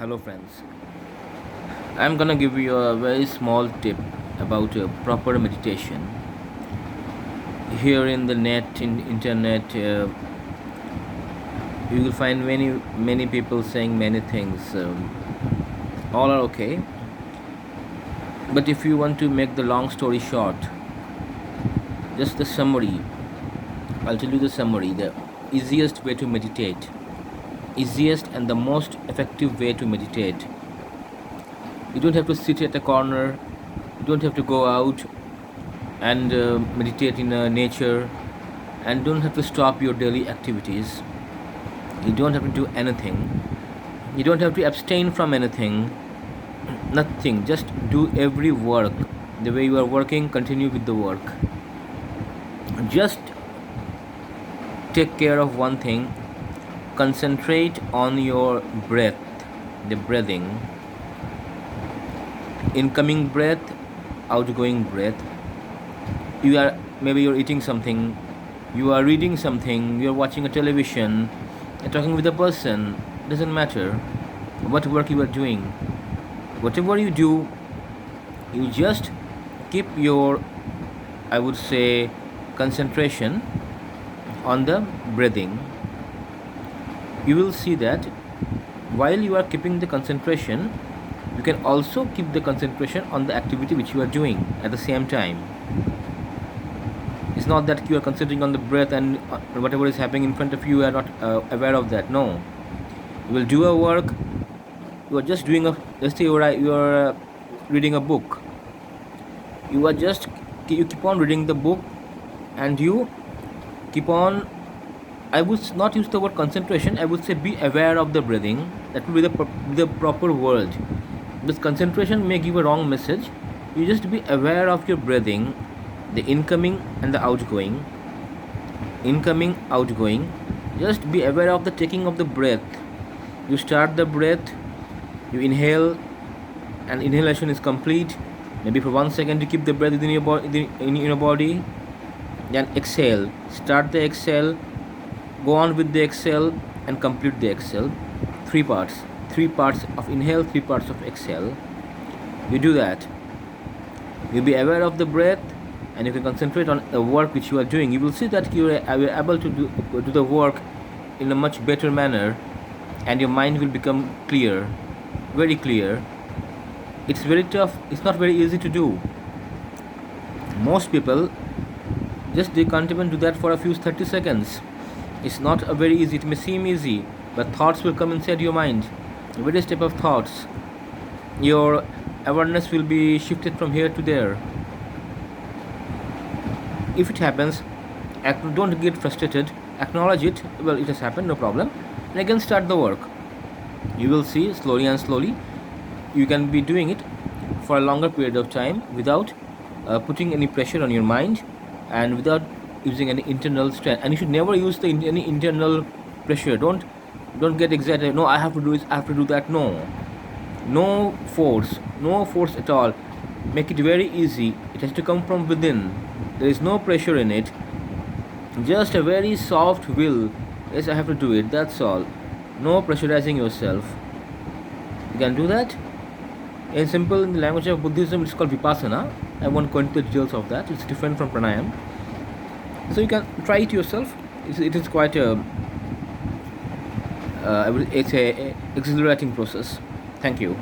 Hello, friends. I'm gonna give you a very small tip about proper meditation. Here in the internet, you will find many people saying many things. All are okay, but if you want to make the long story short, just the summary. I'll tell you the summary. The easiest way to meditate, easiest and the most effective way to meditate. You don't have to sit at a corner. You don't have to go out and meditate in nature, and don't have to stop your daily activities. You don't have to do anything. You don't have to abstain from anything. Nothing. Just do every work. The way you are working, continue with the work. Just take care of one thing. Concentrate on your breath, the breathing. Incoming breath, outgoing breath. Maybe you're eating something, you are reading something, you're watching a television, you're talking with a person. Doesn't matter what work you are doing. Whatever you do, you just keep your, I would say, concentration on the breathing. You will see that while you are keeping the concentration, you can also keep the concentration on the activity which you are doing at the same time. It's not that you are concentrating on the breath and whatever is happening in front of you, you are not aware of that. No, you will do a work. You are just doing a. Let's say you are reading a book. You keep on reading the book, and you keep on. I would not use the word concentration. I would say be aware of the breathing. That would be the proper word. This concentration may give a wrong message. You just be aware of your breathing, the incoming and the outgoing. Incoming, outgoing. Just be aware of the taking of the breath. You start the breath, you inhale, and inhalation is complete. Maybe for 1 second you keep the breath within your body. Then exhale. Start the exhale, go on with the exhale, and complete the exhale. Three parts of inhale, 3 parts of exhale. You do that. You be aware of the breath, and you can concentrate on the work which you are doing. You will see that you are able to do the work in a much better manner, and your mind will become clear, very clear. It's very tough. It's not very easy to do. Most people they can't even do that for a few 30 seconds. It's not a very easy. It may seem easy, but thoughts will come inside your mind. Various type of thoughts. Your awareness will be shifted from here to there. If it happens, don't get frustrated. Acknowledge it. Well, it has happened, no problem. And again, start the work. You will see slowly and slowly. You can be doing it for a longer period of time without putting any pressure on your mind and without using any internal strength. And you should never use any internal pressure. Don't get excited. No, I have to do this. I have to do that. No force at all. Make it very easy. It has to come from within. There is no pressure in it. Just a very soft will. Yes, I have to do it. That's all. No pressurizing yourself. You can do that. In the language of Buddhism, it's called Vipassana. I won't go into the details of that. It's different from pranayam. So you can try it yourself. It is quite it's a exhilarating process. Thank you.